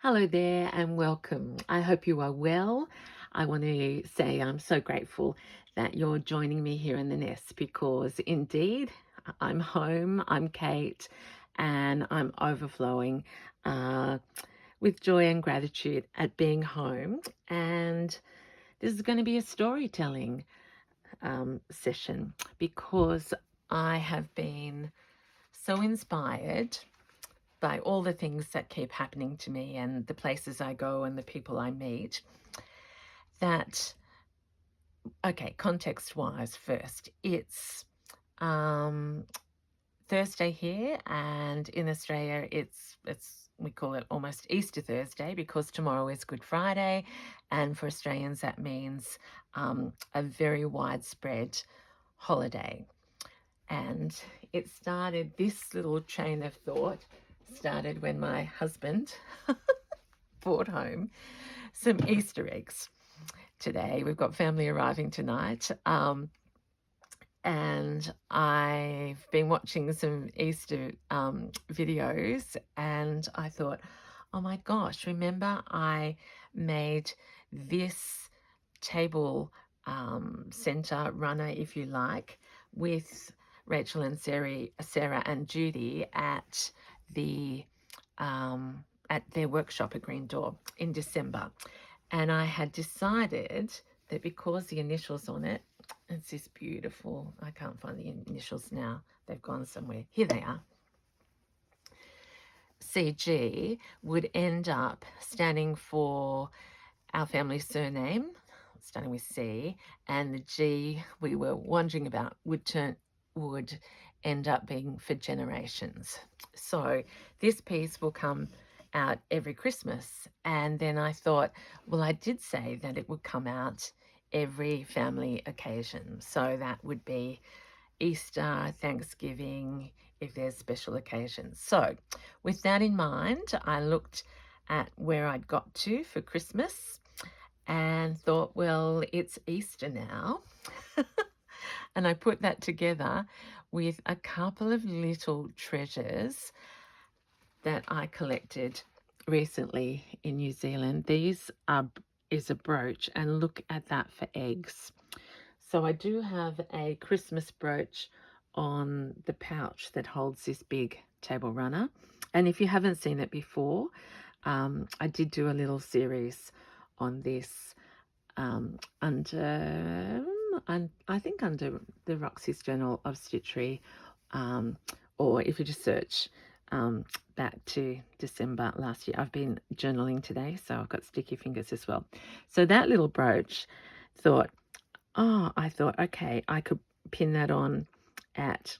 Hello there and welcome. I hope you are well. I want to say I'm so grateful that you're joining me here in the nest because indeed I'm home, I'm Kate, and I'm overflowing with joy and gratitude at being home. And this is going to be a storytelling session because I have been so inspired by all the things that keep happening to me and the places I go and the people I meet, that, okay, context wise first, it's um, Thursday here, and in Australia it's we call it almost Easter Thursday because tomorrow is Good Friday, and for Australians that means a very widespread holiday. And this little chain of thought started when my husband brought home some Easter eggs today. We've got family arriving tonight. And I've been watching some Easter videos, and I thought, oh my gosh, remember I made this table center runner, if you like, with Rachel and Sarah and Judy the at their workshop at Green Door in December. And I had decided that because the initials on it, it's this beautiful, I can't find the initials now, they've gone somewhere. Here they are. CG would end up standing for our family surname, starting with C, and the G we were wondering about would end up being for generations. So this piece will come out every Christmas. And then I thought, well, I did say that it would come out every family occasion. So that would be Easter, Thanksgiving, if there's special occasions. So with that in mind, I looked at where I'd got to for Christmas and thought, well, it's Easter now. And I put that together with a couple of little treasures that I collected recently in New Zealand. Is a brooch, and look at that for eggs. So I do have a Christmas brooch on the pouch that holds this big table runner. And if you haven't seen it before, I did do a little series on this I think under the Roxy's Journal of Stitchery, or if you just search back to December last year. I've been journaling today, so I've got sticky fingers as well. So that little brooch, I thought, okay, I could pin that on at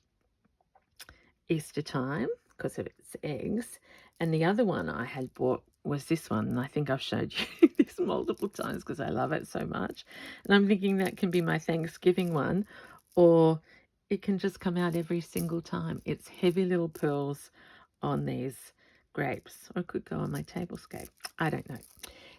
Easter time because of its eggs. And the other one I had bought was this one, and I think I've showed you this multiple times because I love it so much. And I'm thinking that can be my Thanksgiving one, or it can just come out every single time. It's heavy little pearls on these grapes, or it could go on my table scape. I don't know.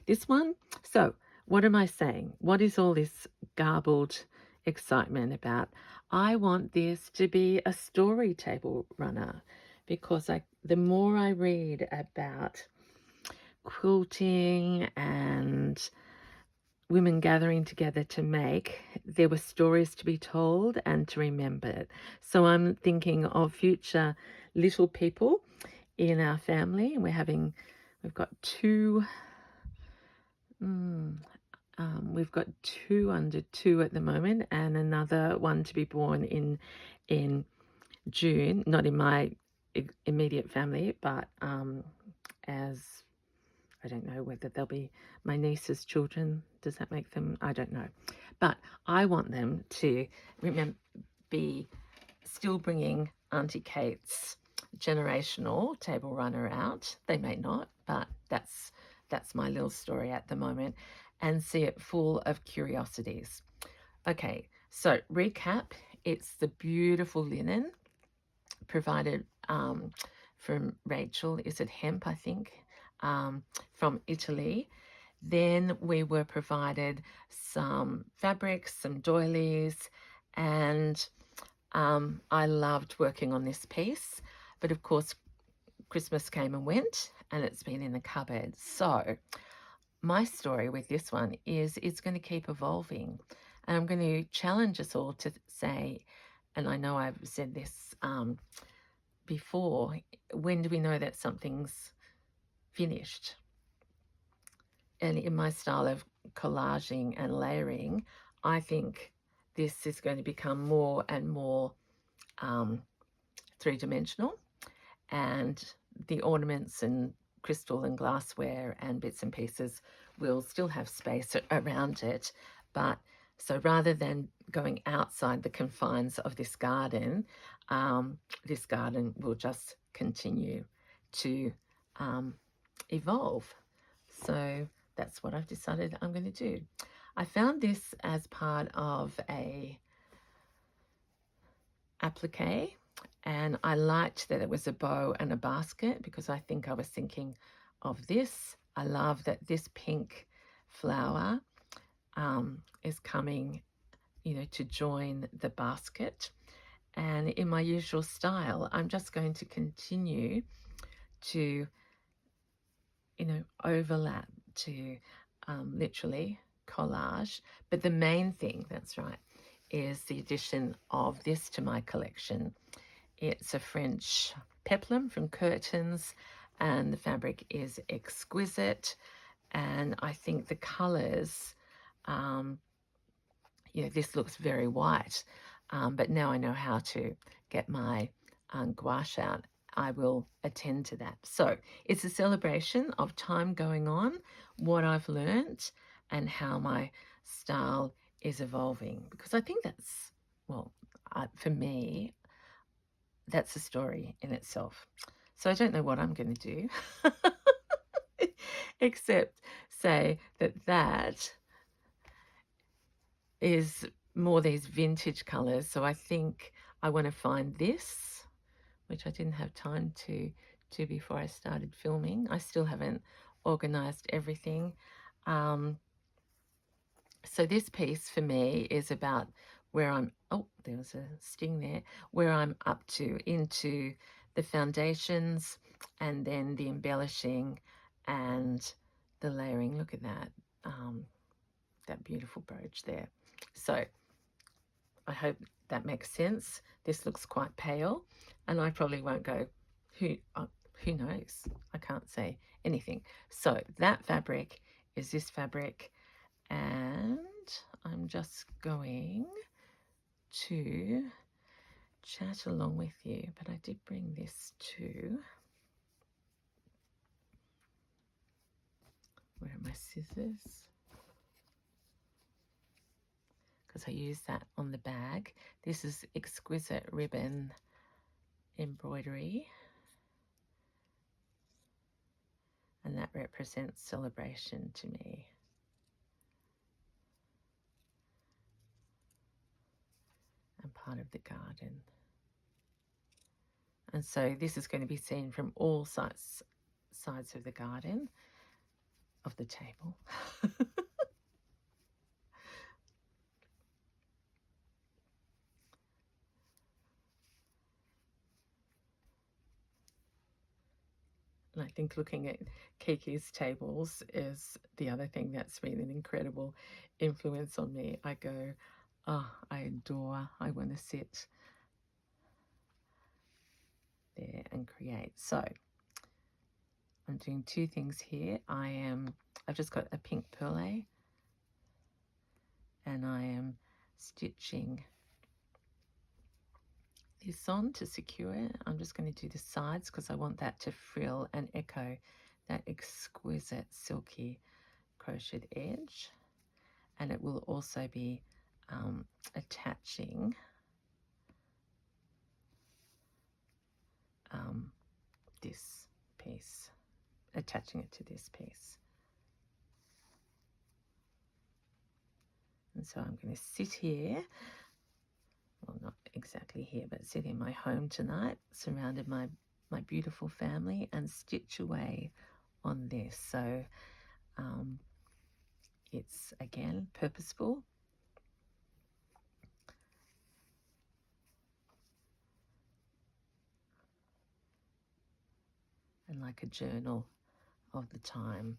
This one, so what am I saying? What is all this garbled excitement about? I want this to be a story table runner because the more I read about quilting and women gathering together to make, there were stories to be told and to remember it. So I'm thinking of future little people in our family, and we've got two we've got two under 2 at the moment, and another one to be born in June. Not in my immediate family, but as I don't know whether they'll be my niece's children. Does that make them? I don't know, but I want them to be still bringing Auntie Kate's generational table runner out. They may not, but that's my little story at the moment, and see it full of curiosities. Okay, so recap, it's the beautiful linen provided from Rachel. Is it hemp, I think, from Italy. Then we were provided some fabrics, some doilies, and I loved working on this piece. But of course, Christmas came and went, and it's been in the cupboard. So my story with this one is it's going to keep evolving. And I'm going to challenge us all to say, and I know I've said this before, when do we know that something's finished? And in my style of collaging and layering, I think this is going to become more and more three-dimensional, and the ornaments and crystal and glassware and bits and pieces will still have space around it. But so rather than going outside the confines of this garden will just continue to evolve. So that's what I've decided I'm going to do. I found this as part of a applique, and I liked that it was a bow and a basket because I think I was thinking of this. I love that this pink flower is coming, to join the basket. And in my usual style, I'm just going to continue to, overlap, to literally collage. But the main thing, that's right, is the addition of this to my collection. It's a French peplum from Curtains, and the fabric is exquisite. And I think the colours, this looks very white, but now I know how to get my gouache out. I will attend to that. So it's a celebration of time going on, what I've learnt, and how my style is evolving. Because I think that's, for me, that's a story in itself. So I don't know what I'm going to do, except say that is more these vintage colours. So I think I want to find this, which I didn't have time to before I started filming. I still haven't organised everything. So this piece for me is about where I'm, oh, there was a sting there, where I'm up to into the foundations and then the embellishing and the layering. Look at that, that beautiful brooch there. So I hope that makes sense. This looks quite pale, and I probably won't go, who knows? I can't say anything. So that fabric is this fabric, and I'm just going to chat along with you, but I did bring this too. Where are my scissors? Because I use that on the bag. This is exquisite ribbon embroidery, and that represents celebration to me. And part of the garden. And so this is going to be seen from all sides of the garden, of the table. And I think looking at Kiki's tables is the other thing that's been an incredible influence on me. I go, oh, I want to sit there and create. So I'm doing two things here. I've just got a pink perle, and I am stitching this on to secure it. I'm just going to do the sides because I want that to frill and echo that exquisite silky crocheted edge. And it will also be attaching this piece, attaching it to this piece. And so I'm going to sit here, well, not exactly here, but sit in my home tonight, surrounded by my beautiful family, and stitch away on this. So it's, again, purposeful. And like a journal of the time.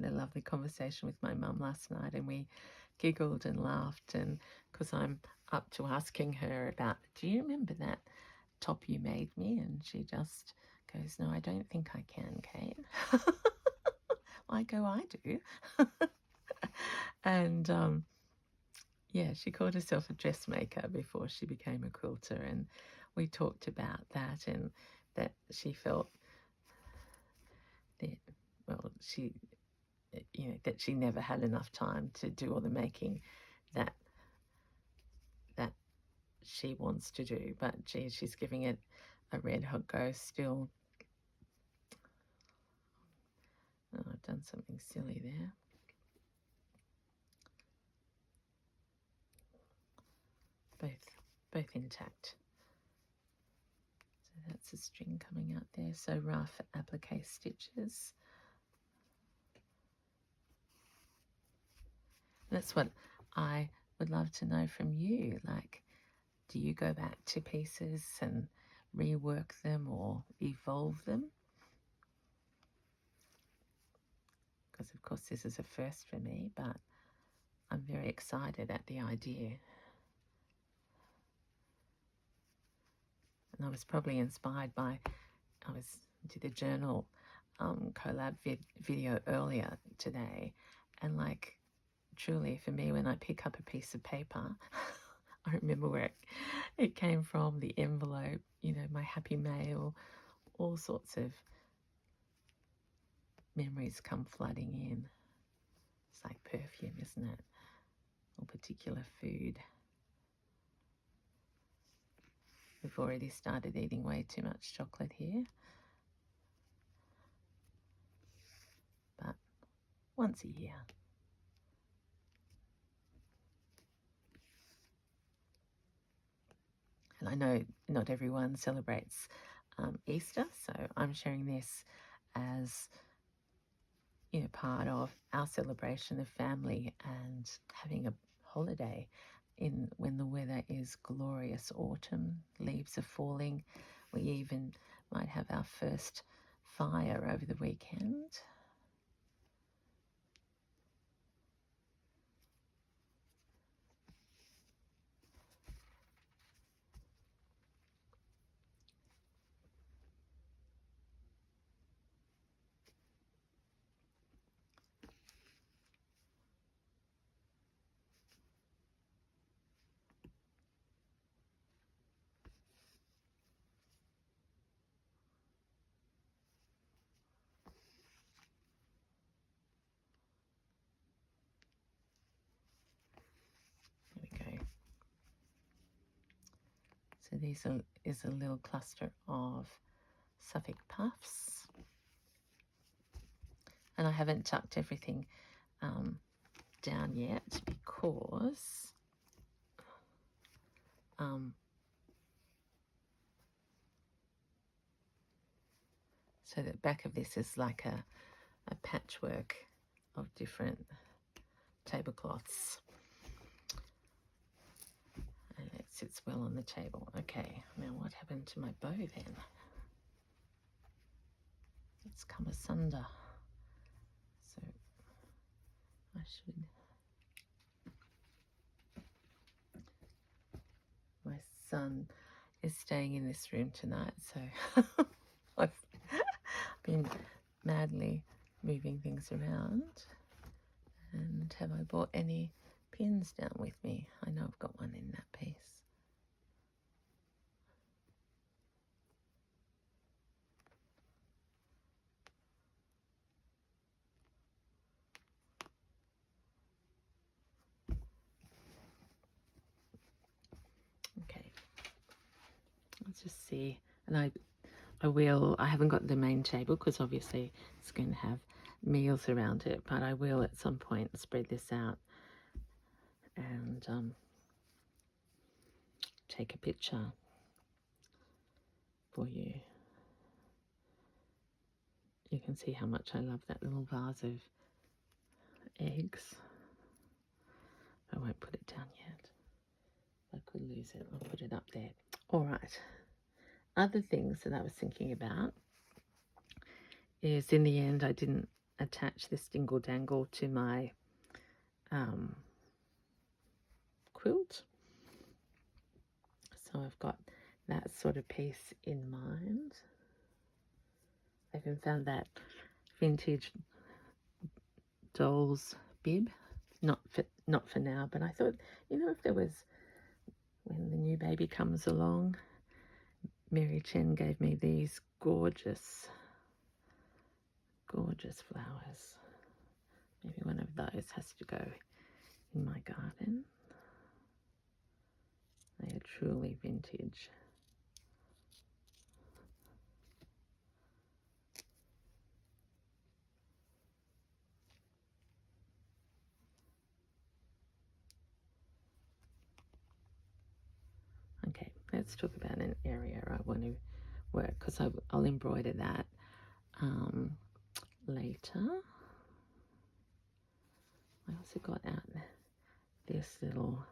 Had a lovely conversation with my mum last night, and we giggled and laughed, and because I'm up to asking her about, do you remember that top you made me? And she just goes, no, I don't think I can, Kate. I go, I do. And yeah, she called herself a dressmaker before she became a quilter, and we talked about that, and that she felt that, well, she, you know, that she never had enough time to do all the making that she wants to do, but gee, she's giving it a red hot go still. Oh, I've done something silly there. Both intact. So that's the string coming out there. So rough applique stitches. That's what I would love to know from you. Like, do you go back to pieces and rework them or evolve them? Because of course this is a first for me, but I'm very excited at the idea. And I was probably inspired by, I did a journal collab video earlier today, and like, truly for me, when I pick up a piece of paper, I remember where it came from, the envelope, you know, my happy mail, all sorts of memories come flooding in. It's like perfume, isn't it? Or particular food. We've already started eating way too much chocolate here. But once a year. And I know not everyone celebrates Easter, so I'm sharing this as, you know, part of our celebration of family and having a holiday in when the weather is glorious autumn, leaves are falling. We even might have our first fire over the weekend. So these is a little cluster of Suffolk puffs. And I haven't tucked everything down yet because so the back of this is like a patchwork of different tablecloths. And it sits well on the table. Okay, now what happened to my bow then? It's come asunder. So I should... My son is staying in this room tonight, so I've been madly moving things around. And have I brought any pins down with me? I know I've got one in that piece. Okay, let's just see. And I haven't got the main table because obviously it's going to have meals around it, but I will at some point spread this out and take a picture for you. you can see how much I love that little vase of eggs. I won't put it down yet. I could lose it. I'll put it up there. All right. Other things that I was thinking about is, in the end, I didn't attach this dingle dangle to my quilt. So I've got that sort of piece in mind. I even found that vintage doll's bib. Not for now, but I thought, if there was, when the new baby comes along, Mary Chen gave me these gorgeous flowers. Maybe one of those has to go in my garden. They are truly vintage. Okay, let's talk about an area I want to work, because I'll embroider that later. I also got out this little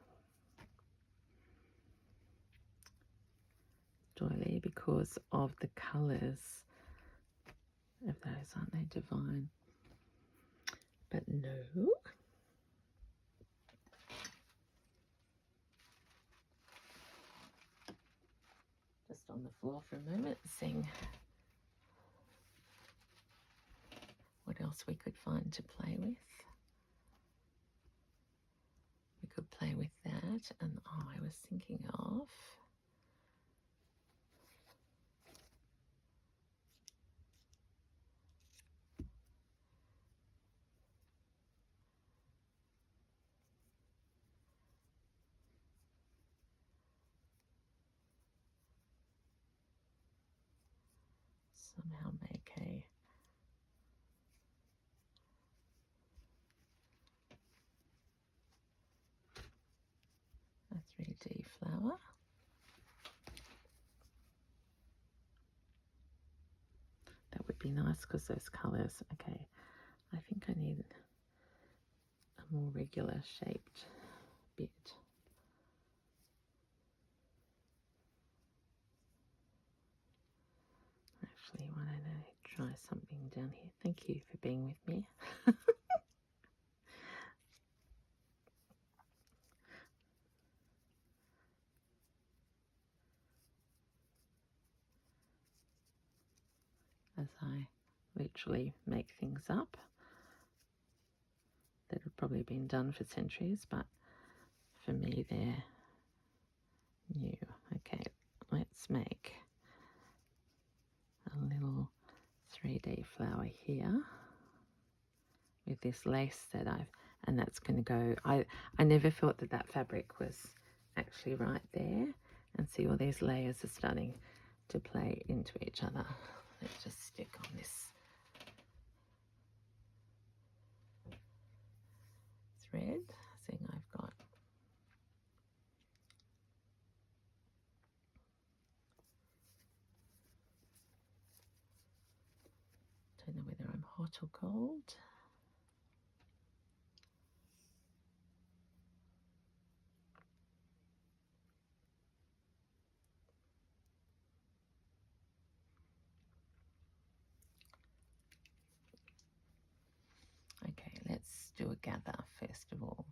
doily because of the colours of those. Aren't they divine? But no. Just on the floor for a moment, seeing what else we could find to play with. We could play with that, and I was thinking of somehow make a a 3D flower. That would be nice because those colours. Okay, I think I need a more regular shaped bit. Actually, why don't I try something down here? Thank you for being with me. As I literally make things up that have probably been done for centuries, but for me they're new. Okay, let's make a little 3D flower here with this lace that and that's going to go, I never thought that fabric was actually right there, and see all these layers are starting to play into each other. Let's just stick on this thread, seeing I've got don't know whether I'm hot or cold. Okay, let's do a gather first of all.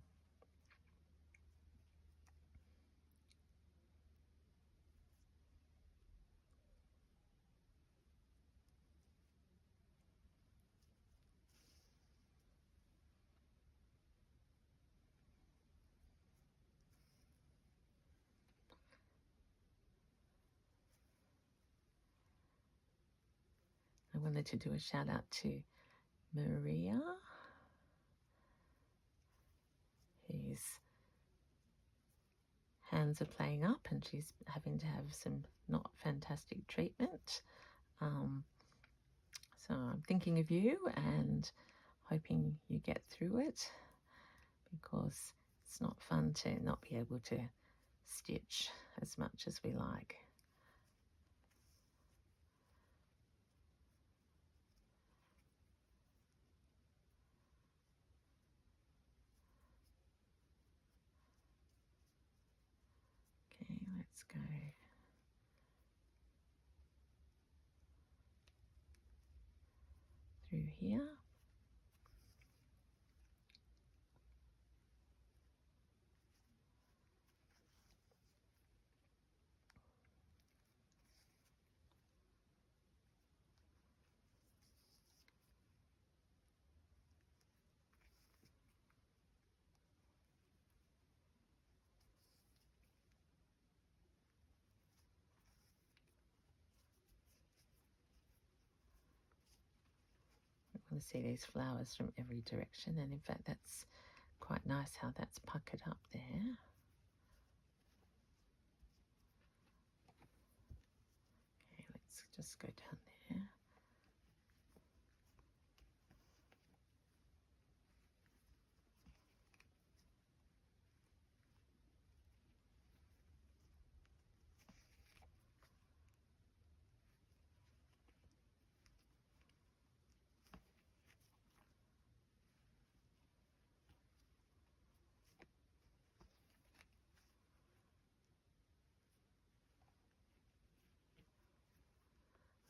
I wanted to do a shout out to Maria, whose hands are playing up and she's having to have some not fantastic treatment. So I'm thinking of you and hoping you get through it, because it's not fun to not be able to stitch as much as we like. let's go through here. I want to see these flowers from every direction, and in fact that's quite nice how that's puckered up there. Okay, let's just go down there.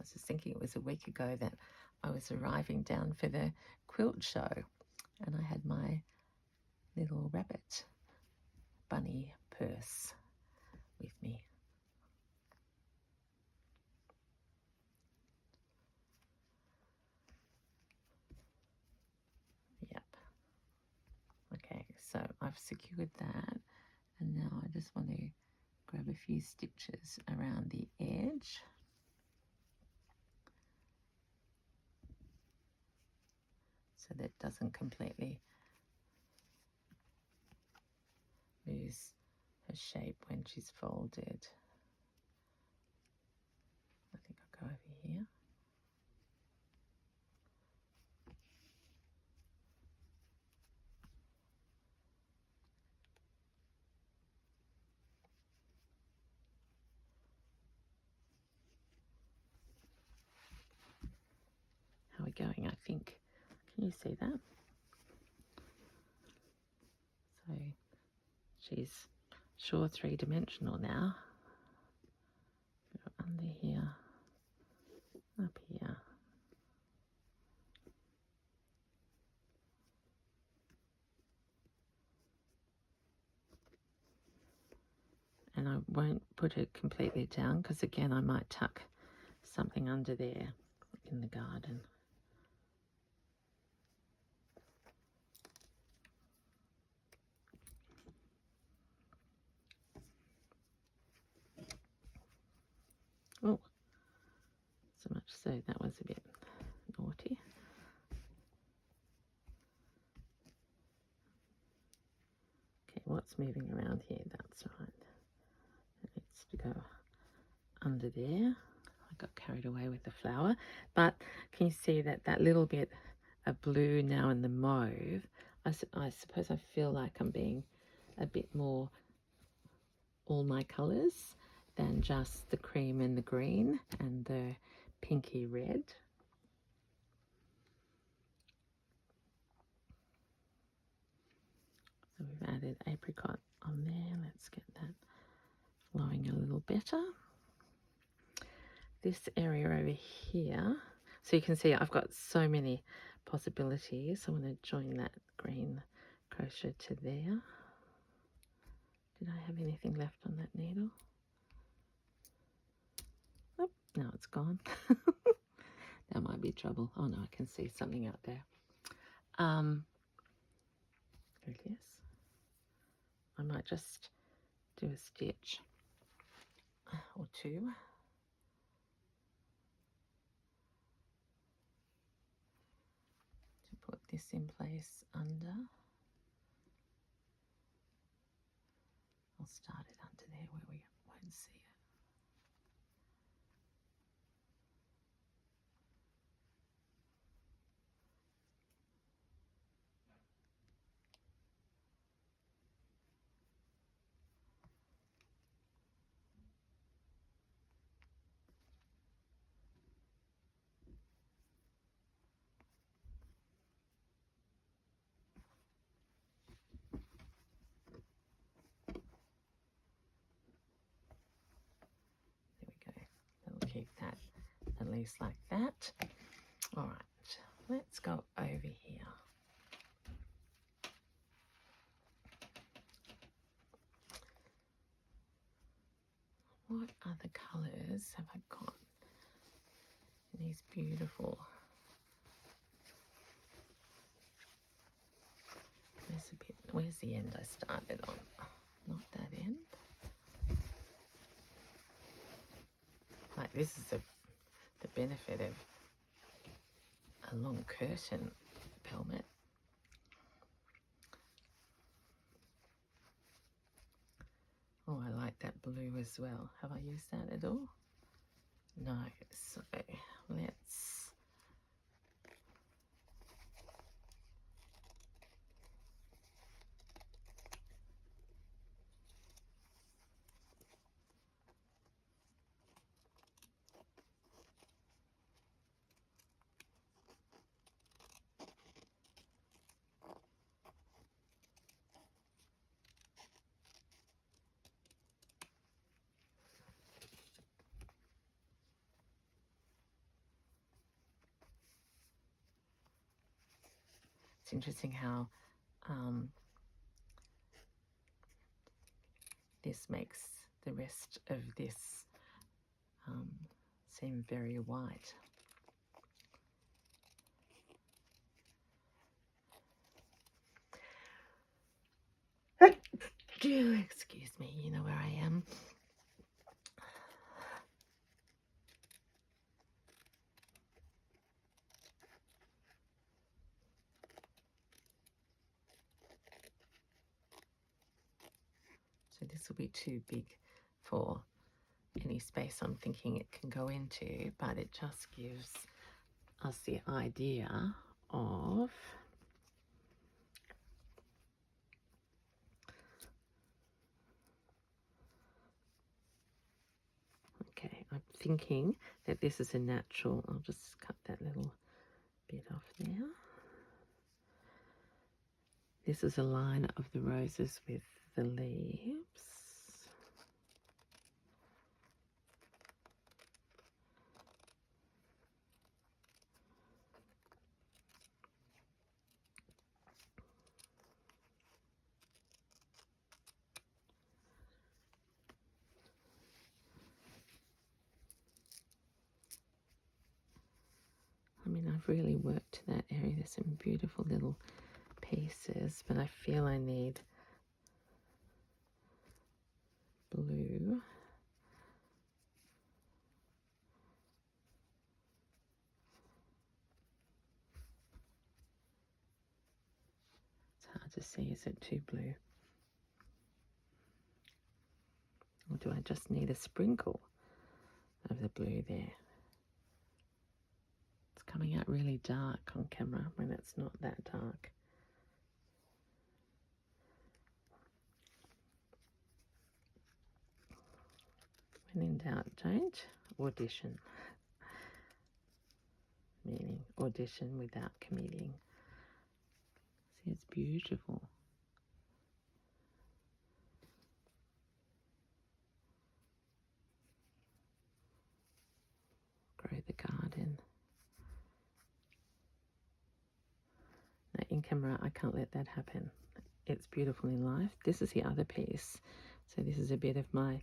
I was just thinking it was a week ago that I was arriving down for the quilt show, and I had my little rabbit bunny purse with me. Yep. Okay, so I've secured that, and now I just want to grab a few stitches around the edge. So that doesn't completely lose her shape when she's folded. I think I'll go over here. How are we going, I think? Can you see that? So she's sure three-dimensional now. Go under here, up here. And I won't put it completely down because again I might tuck something under there in the garden. Oh, so much so that was a bit naughty. Okay, what's moving around here? That's right. It needs to go under there. I got carried away with the flower, but can you see that that little bit of blue now in the mauve? I suppose I feel like I'm being a bit more all my colours than just the cream and the green and the pinky red. So we've added apricot on there. Let's get that flowing a little better. This area over here, so you can see I've got so many possibilities. I want to join that green crochet to there. Did I have anything left on that needle? Oh, now it's gone. That might be trouble. Oh no, I can see something out there. There it is. I might just do a stitch or two. To put this in place under. I'll start it under there where we won't see it. that at least like that. All right, let's go over here. What other colours have I got? These beautiful. Where's the end I started on? Not that end. Like, this is the benefit of a long curtain pelmet. Oh, I like that blue as well. Have I used that at all? No. So let's... It's interesting how this makes the rest of this seem very white. Excuse me, you know where I am. So this will be too big for any space I'm thinking it can go into, but it just gives us the idea of okay, I'm thinking that this is a natural. I'll just cut that little bit off there. This is a line of the roses with the leaves. I mean, I've really worked that area. There's some beautiful little pieces, but I feel I need blue. It's hard to see. Is it too blue? Or do I just need a sprinkle of the blue there? It's coming out really dark on camera when it's not that dark. When in doubt, don't audition. Meaning audition without committing. See, it's beautiful. Grow the garden. Now, in camera, I can't let that happen. It's beautiful in life. This is the other piece. So this is a bit of my,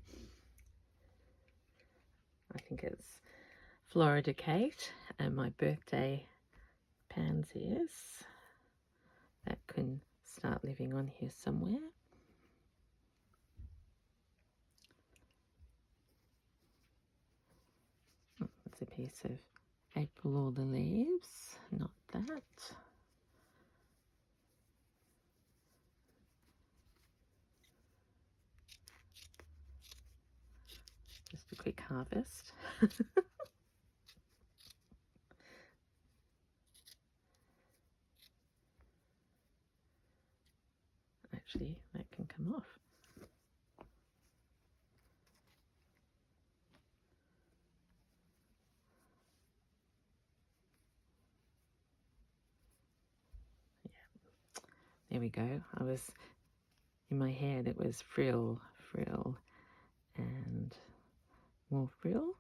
I think it's Florida Kate and my birthday pansies that can start living on here somewhere. It's a piece of April All the Leaves, not that. Just a quick harvest. Actually, that can come off. There we go. I was, in my head, it was frill, frill, and more frill.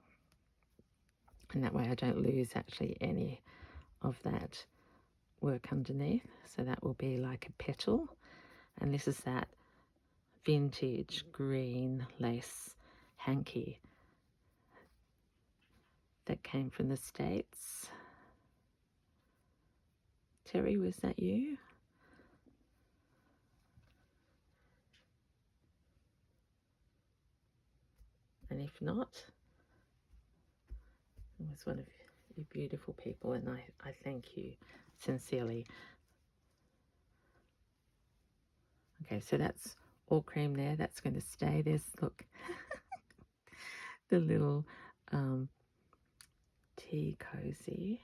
and that way I don't lose actually any of that work underneath. So that will be like a petal, and this is that vintage green lace hanky that came from the States. Terry, was that you? And if not, it was one of you beautiful people, and I thank you sincerely. Okay, so that's all cream there. That's going to stay. There's, look, the little tea cozy.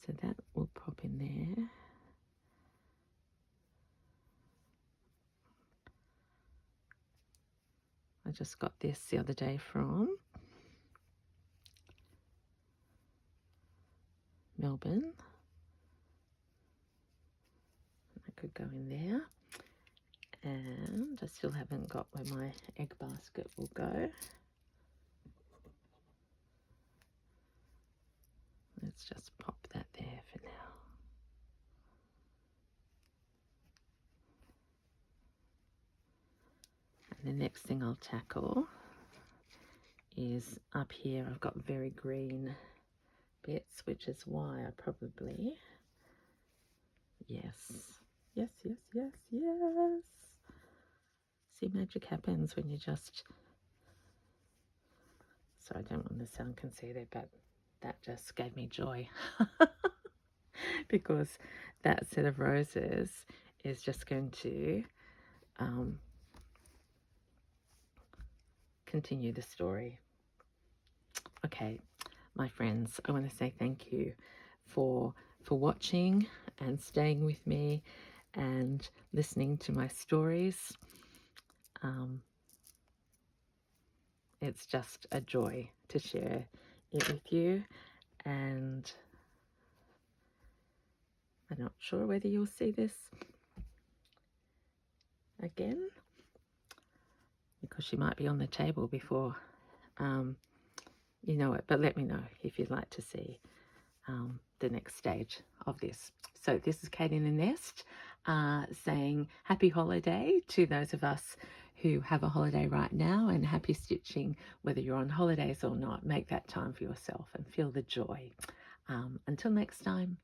So that will pop in there. I just got this the other day from Melbourne. That could go in there. And I still haven't got where my egg basket will go. Let's just pop that there for now. And the next thing I'll tackle is up here. I've got very green bits, which is why I probably, yes. See, magic happens when you just, so I don't want to sound conceited, but that just gave me joy. Because that set of roses is just going to continue the story. Okay, my friends, I want to say thank you for watching and staying with me and listening to my stories. It's just a joy to share it with you, and I'm not sure whether you'll see this again, because she might be on the table before you know it, but let me know if you'd like to see the next stage of this. So this is Kate in the Nest saying happy holiday to those of us who have a holiday right now, and happy stitching whether you're on holidays or not. Make that time for yourself and feel the joy. Until next time,